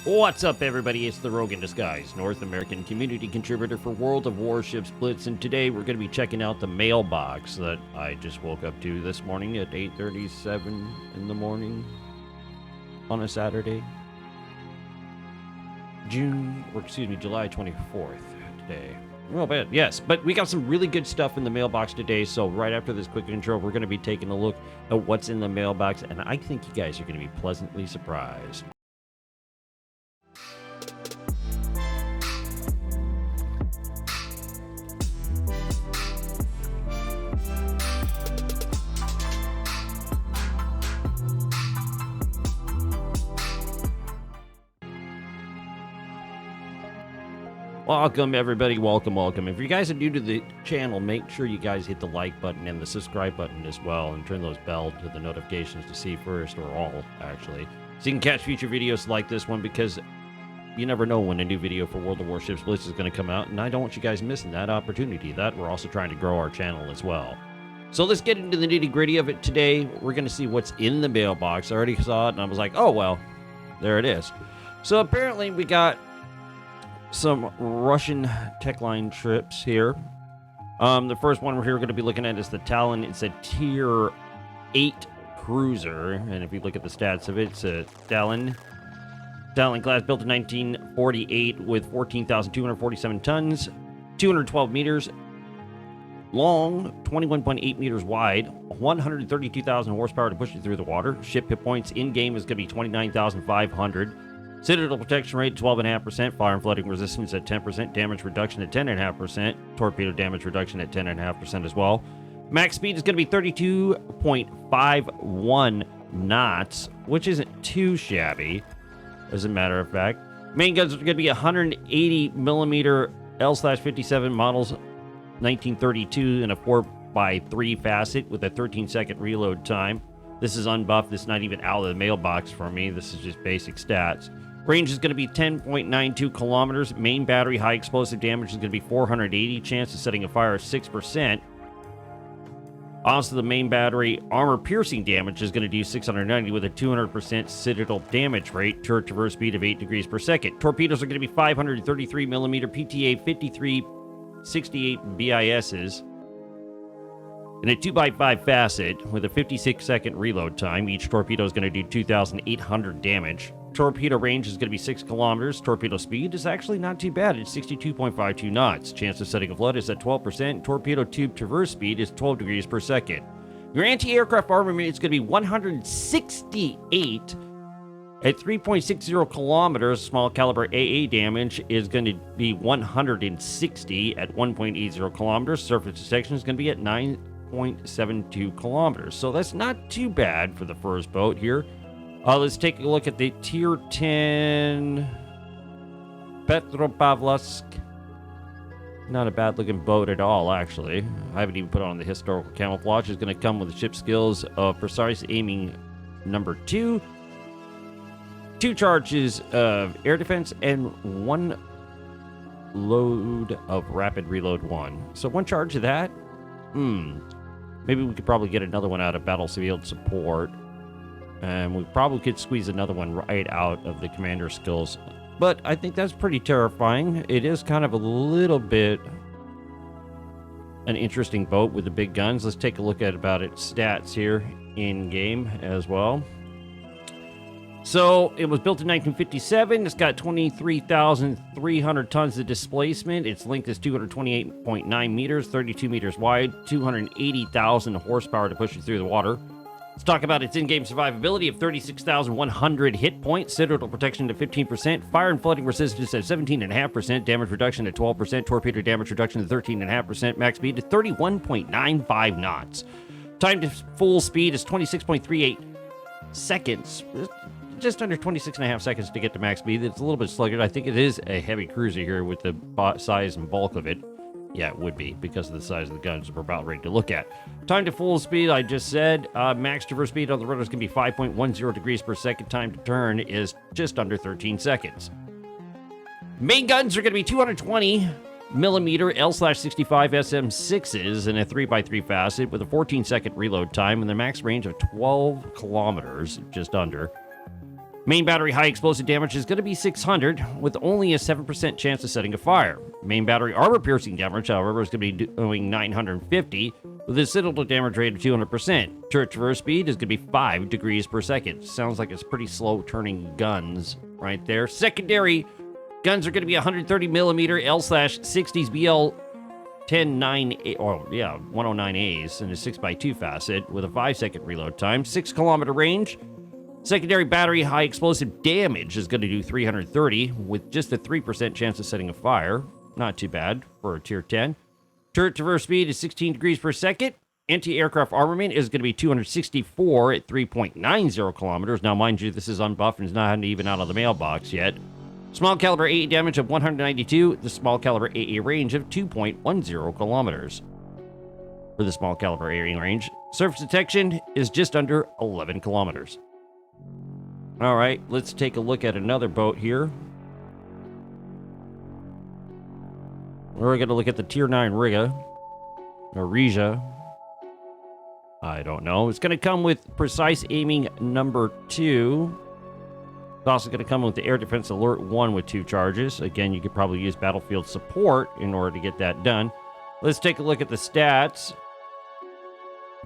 What's up, everybody? It's the Rogue in Disguise, North American community contributor for World of Warships Blitz, and today we're going to be checking out the mailbox that I just woke up to this morning at 8:37 in the morning on a Saturday. July 24th today. Well, bad, yes, but we got some really good stuff in the mailbox today, so right after this quick intro, we're going to be taking a look at what's in the mailbox, and I think you guys are going to be pleasantly surprised. Welcome, everybody. Welcome. If you guys are new to the channel, make sure you guys hit the like button and the subscribe button as well, and turn those bells to the notifications to see first, or all, actually, so you can catch future videos like this one, because you never know when a new video for World of Warships Blitz is going to come out, and I don't want you guys missing that opportunity. That we're also trying to grow our channel as well. So let's get into the nitty-gritty of it today. We're going to see what's in the mailbox. I already saw it, and I was like, oh, well, there it is. So apparently we got some Russian tech line trips here. The first one we're going to be looking at is the Talon. It's a tier 8 cruiser, and if you look at the stats of it, it's a Talon class built in 1948 with 14,247 tons, 212 meters long, 21.8 meters wide, 132,000 horsepower to push it through the water. Ship hit points in game is going to be 29,500. Citadel protection rate 12.5%, fire and flooding resistance at 10%, damage reduction at 10.5%, torpedo damage reduction at 10.5% as well. Max speed is going to be 32.51 knots, which isn't too shabby, as a matter of fact. Main guns are going to be 180 millimeter L/57 models 1932 in a 4x3 facet with a 13-second reload time. This is unbuffed. This is not even out of the mailbox for me. This is just basic stats. Range is going to be 10.92 kilometers. Main battery high explosive damage is going to be 480. Chance of setting a fire is 6%. Also, the main battery armor piercing damage is going to do 690 with a 200% Citadel damage rate. Turret traverse speed of 8 degrees per second. Torpedoes are going to be 533 millimeter PTA 5368 BISs. In a 2x5 facet with a 56-second reload time, each torpedo is going to do 2,800 damage. Torpedo range is going to be 6 kilometers. Torpedo speed is actually not too bad. It's 62.52 knots. Chance of setting a flood is at 12%. Torpedo tube traverse speed is 12 degrees per second. Your anti-aircraft armament is going to be 168 at 3.60 kilometers. Small caliber AA damage is going to be 160 at 1.80 kilometers. Surface detection is going to be at 9.72 kilometers. So that's not too bad for the first boat here. Let's take a look at the Tier 10 Petropavlovsk. Not a bad-looking boat at all, actually. I haven't even put on the historical camouflage. It's going to come with the ship skills of precise aiming number 2, 2 charges of air defense, and 1 load of rapid reload 1. So 1 charge of that? Maybe we could probably get another one out of battlefield support. And we probably could squeeze another one right out of the commander skills. But I think that's pretty terrifying. It is kind of a little bit an interesting boat with the big guns. Let's take a look at about its stats here in game as well. So it was built in 1957. It's got 23,300 tons of displacement. Its length is 228.9 meters, 32 meters wide, 280,000 horsepower to push it through the water. Let's talk about its in-game survivability of 36,100 hit points, Citadel protection to 15%, fire and flooding resistance at 17.5%, damage reduction at 12%, torpedo damage reduction to 13.5%, max speed to 31.95 knots. Time to full speed is 26.38 seconds, just under 26.5 seconds to get to max speed. It's a little bit sluggish. I think it is a heavy cruiser here with the size and bulk of it. Yeah, it would be, because of the size of the guns we're about ready to look at. Time to full speed, I just said. Max traverse speed on the rudder is going to be 5.10 degrees per second. Time to turn is just under 13 seconds. Main guns are going to be 220 millimeter L/65 SM6s in a 3x3 facet with a 14-second reload time and the max range of 12 kilometers, just under. Main battery high explosive damage is going to be 600, with only a 7% chance of setting a fire. Main battery armor piercing damage, however, is going to be doing 950, with a citadel damage rate of 200%. Turret traverse speed is going to be 5 degrees per second. Sounds like it's pretty slow turning guns right there. Secondary guns are going to be 130 millimeter L/60s BL 109A, or yeah, 109As, and a 6x2 facet with a 5-second reload time, 6-kilometer range. Secondary battery high explosive damage is going to do 330 with just a 3% chance of setting a fire. Not too bad for a tier 10. Turret traverse speed is 16 degrees per second. Anti-aircraft armament is going to be 264 at 3.90 kilometers. Now, mind you, this is unbuffed and is not even out of the mailbox yet. Small caliber AA damage of 192. The small caliber AA range of 2.10 kilometers. For the small caliber AA range, surface detection is just under 11 kilometers. All right, let's take a look at another boat here. We're going to look at the Tier 9 RIGA. Or RIGA. I don't know. It's going to come with precise aiming number 2. It's also going to come with the Air Defense Alert 1 with 2 charges. Again, you could probably use battlefield support in order to get that done. Let's take a look at the stats.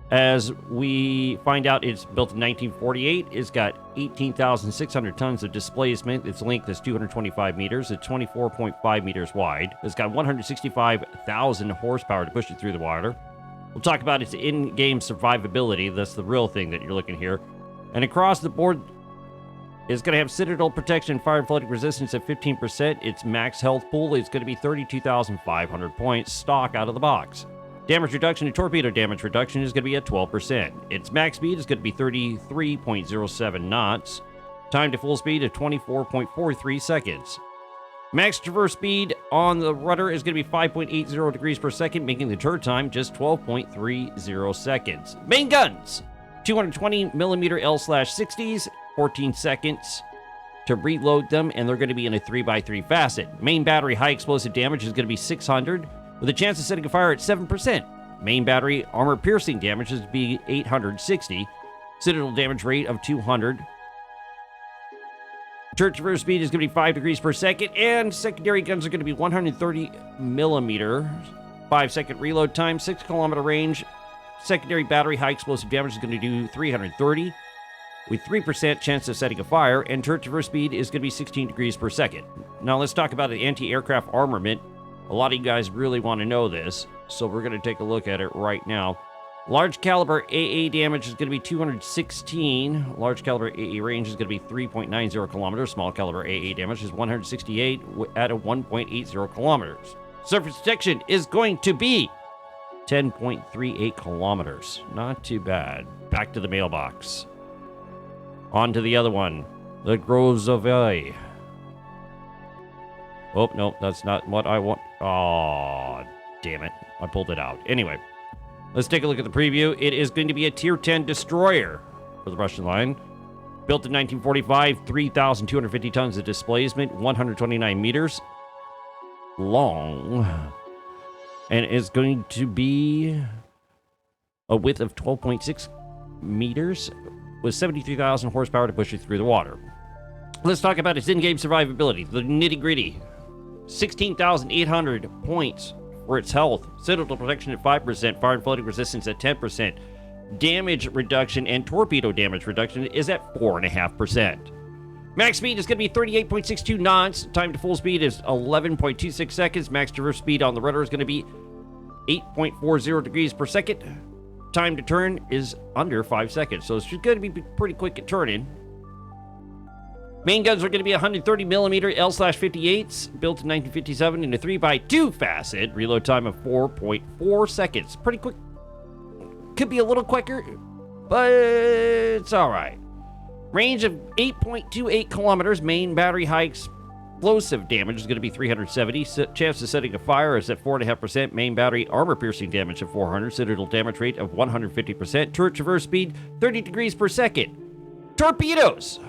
As we find out, it's built in 1948. It's got 18,600 tons of displacement. Its length is 225 meters. It's 24.5 meters wide. It's got 165,000 horsepower to push it through the water. We'll talk about its in-game survivability. That's the real thing that you're looking here. And across the board, it's going to have citadel protection, fire and flooding resistance at 15%. Its max health pool is going to be 32,500 points stock out of the box. Damage reduction and torpedo damage reduction is going to be at 12%. Its max speed is going to be 33.07 knots. Time to full speed of 24.43 seconds. Max traverse speed on the rudder is going to be 5.80 degrees per second, making the turret time just 12.30 seconds. Main guns, 220 millimeter L/60s, 14 seconds to reload them, and they're going to be in a 3x3 facet. Main battery high explosive damage is going to be 600, with a chance of setting a fire at 7%. Main battery armor piercing damage is to be 860. Citadel damage rate of 200. Turret traverse speed is going to be 5 degrees per second, and secondary guns are going to be 130 millimeter, 5-second reload time, 6-kilometer range. Secondary battery high explosive damage is going to do 330, with 3% chance of setting a fire, and turret traverse speed is going to be 16 degrees per second. Now let's talk about the anti-aircraft armament. A lot of you guys really want to know this, so we're going to take a look at it right now. Large caliber AA damage is going to be 216. Large caliber AA range is going to be 3.90 kilometers. Small caliber AA damage is 168 at a 1.80 kilometers. Surface detection is going to be 10.38 kilometers. Not too bad. Back to the mailbox. On to the other one, the Grozovoi. Oh, no, that's not what I want. Oh, damn it. I pulled it out. Anyway, let's take a look at the preview. It is going to be a Tier 10 destroyer for the Russian line. Built in 1945, 3,250 tons of displacement, 129 meters long. And it's going to be a width of 12.6 meters with 73,000 horsepower to push it through the water. Let's talk about its in-game survivability, the nitty-gritty. 16,800 points for its health. Citadel protection at 5%. Fire and flooding resistance at 10%. Damage reduction and torpedo damage reduction is at 4.5%. Max speed is going to be 38.62 knots. Time to full speed is 11.26 seconds. Max traverse speed on the rudder is going to be 8.40 degrees per second. Time to turn is under 5 seconds. So it's going to be pretty quick at turning. Main guns are going to be 130 millimeter L/58s, built in 1957 in a 3x2 facet. Reload time of 4.4 seconds. Pretty quick. Could be a little quicker, but it's all right. Range of 8.28 kilometers. Main battery high explosive damage is going to be 370. Chance of setting a fire is at 4.5%. Main battery armor piercing damage of 400. Citadel damage rate of 150%. Turret traverse speed 30 degrees per second. Torpedoes.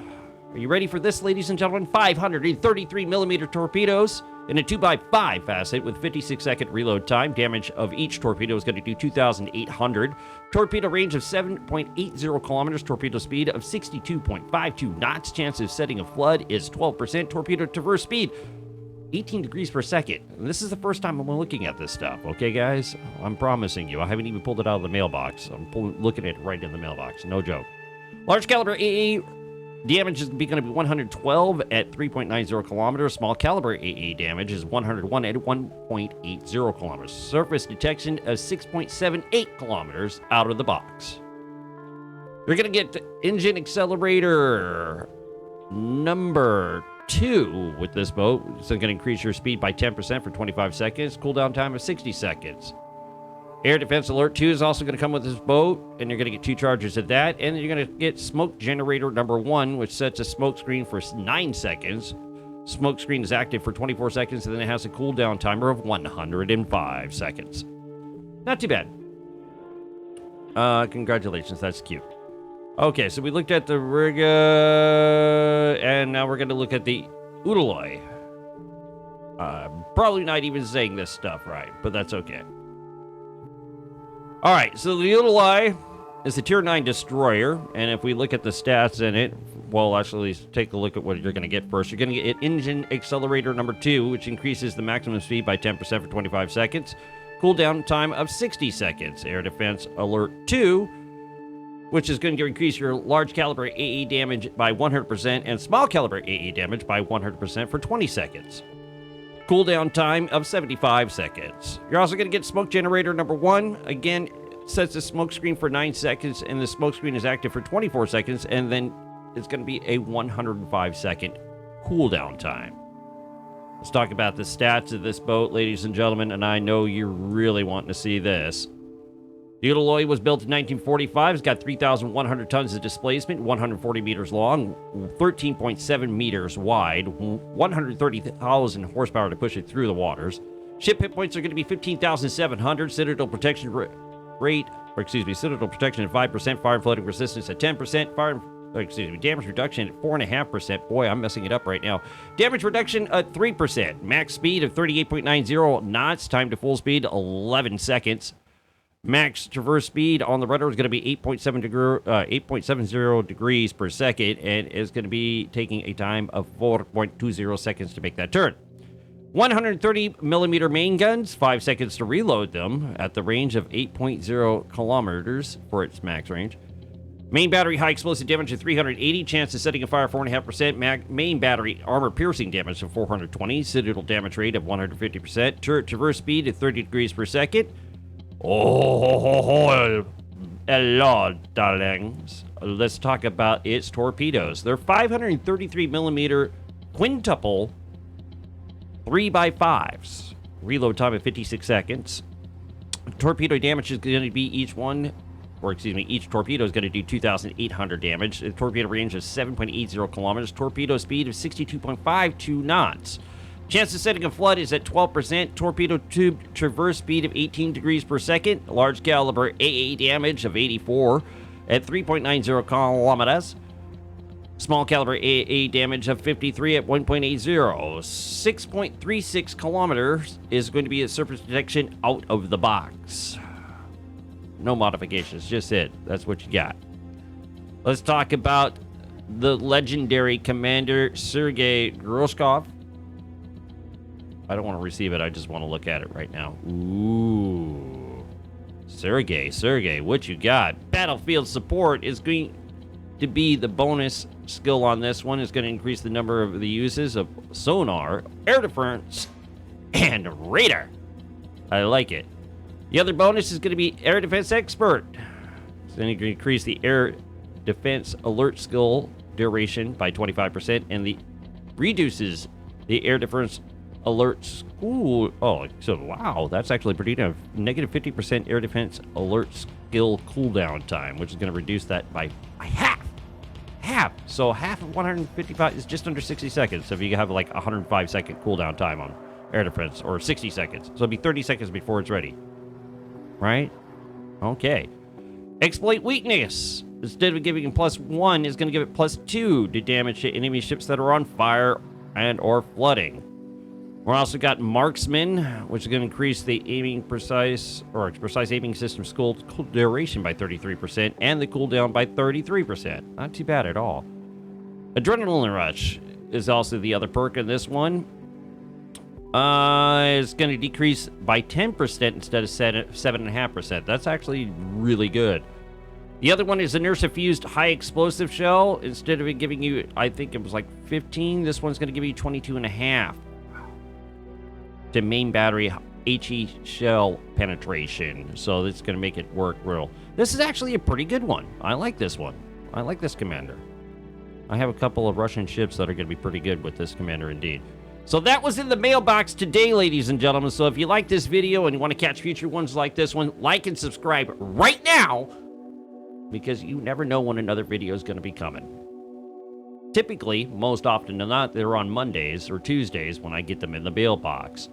Are you ready for this, ladies and gentlemen? 533 millimeter torpedoes, In a 2x5 facet with 56-second reload time, damage of each torpedo is going to do 2,800. Torpedo range of 7.80 kilometers. Torpedo speed of 62.52 knots. Chance of setting a flood is 12%. Torpedo traverse speed, 18 degrees per second. And this is the first time I'm looking at this stuff, okay, guys? I'm promising you. I haven't even pulled it out of the mailbox. I'm looking at it right in the mailbox. No joke. Large caliber AA damage is going to be 112 at 3.90 kilometers. Small caliber AA damage is 101 at 1.80 kilometers. Surface detection of 6.78 kilometers out of the box. You're going to get engine accelerator number 2 with this boat. It's going to increase your speed by 10% for 25 seconds. Cooldown time of 60 seconds. Air Defense Alert 2 is also going to come with this boat, and you're going to get 2 charges of that. And then you're going to get Smoke Generator number 1, which sets a smoke screen for 9 seconds. Smoke screen is active for 24 seconds, and then it has a cooldown timer of 105 seconds. Not too bad. Congratulations, that's cute. Okay, so we looked at the RIGA, and now we're going to look at the Udaloi. Probably not even saying this stuff right, but that's okay. All right, so the Udaloi is a Tier 9 destroyer, and if we look at the stats in it, well, actually, take a look at what you're going to get first. You're going to get Engine Accelerator number 2, which increases the maximum speed by 10% for 25 seconds. Cooldown time of 60 seconds. Air Defense Alert 2, which is going to increase your large caliber AA damage by 100% and small caliber AA damage by 100% for 20 seconds. Cooldown time of 75 seconds. You're also going to get Smoke Generator number 1. Again, sets the smoke screen for 9 seconds, and the smoke screen is active for 24 seconds, and then it's going to be a 105-second cooldown time. Let's talk about the stats of this boat, ladies and gentlemen, and I know you're really wanting to see this. The Udaloi was built in 1945. It's got 3,100 tons of displacement, 140 meters long, 13.7 meters wide, 130,000 horsepower to push it through the waters. Ship hit points are going to be 15,700. Citadel protection Citadel protection at 5%, fire and flooding resistance at 10%, damage reduction at 4.5%. Boy, I'm messing it up right now. Damage reduction at 3%. Max speed of 38.90 knots. Time to full speed, 11 seconds. Max traverse speed on the rudder is going to be 8.70 degrees per second, and is going to be taking a time of 4.20 seconds to make that turn. 130 millimeter main guns, 5 seconds to reload them at the range of 8.0 kilometers for its max range. Main battery high explosive damage of 380, chance of setting a fire 4.5%, main battery armor piercing damage of 420, citadel damage rate of 150%, turret traverse speed of 30 degrees per second. Oh, hello, darlings. Let's talk about its torpedoes. They're 533 millimeter quintuple 3x5s. Reload time of 56 seconds. Torpedo damage is going to be each torpedo is going to do 2,800 damage. The torpedo range is 7.80 kilometers. Torpedo speed of 62.52 knots. Chance of setting a flood is at 12%. Torpedo tube traverse speed of 18 degrees per second. Large caliber AA damage of 84 at 3.90 kilometers. Small caliber AA damage of 53 at 1.80. 6.36 kilometers is going to be a surface detection out of the box. No modifications, just it. That's what you got. Let's talk about the legendary commander Sergay Groskov. I don't want to receive it. I just want to look at it right now. Ooh. Sergey, what you got? Battlefield support is going to be the bonus skill on this one. It's going to increase the number of the uses of sonar, air defense, and radar. I like it. The other bonus is going to be air defense expert. It's going to increase the air defense alert skill duration by 25%, and the reduces the air defense alerts. Ooh, wow, that's actually pretty good. Negative 50% air defense alert skill cooldown time, which is going to reduce that by half. So half of 155 is just under 60 seconds. So if you have like 105 second cooldown time on air defense, or 60 seconds, so it'll be 30 seconds before it's ready. Right? Okay. Exploit weakness. Instead of giving it +1, is going to give it +2 to damage to enemy ships that are on fire and or flooding. We're also got Marksman, which is going to increase the precise aiming system cool duration by 33% and the cooldown by 33%. Not too bad at all. Adrenaline Rush is also the other perk in this one. It's going to decrease by 10% instead of 7.5%. That's actually really good. The other one is a Nurse Fused High Explosive Shell. Instead of it giving you, I think it was like 15, this one's going to give you 22.5. To main battery HE shell penetration. So it's going to make it work real. This is actually a pretty good one. I like this one. I like this commander. I have a couple of Russian ships that are going to be pretty good with this commander indeed. So that was in the mailbox today, ladies and gentlemen. So if you like this video and you want to catch future ones like this one, like and subscribe right now, because you never know when another video is going to be coming. Typically, most often than not, they're on Mondays or Tuesdays when I get them in the mailbox.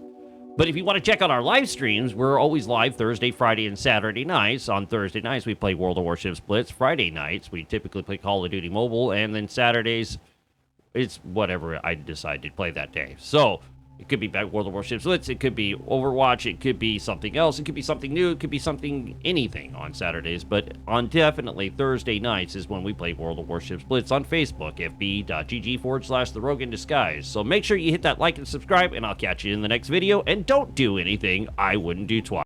But if you want to check out our live streams, we're always live Thursday, Friday, and Saturday nights. On Thursday nights, we play World of Warships Blitz. Friday nights, we typically play Call of Duty Mobile. And then Saturdays, it's whatever I decide to play that day. So it could be back World of Warships Blitz. It could be Overwatch. It could be something else. It could be something new. It could be something, anything on Saturdays. But on definitely Thursday nights is when we play World of Warships Blitz on Facebook, fb.gg/The Rogue in Disguise. So make sure you hit that like and subscribe, and I'll catch you in the next video. And don't do anything I wouldn't do twice.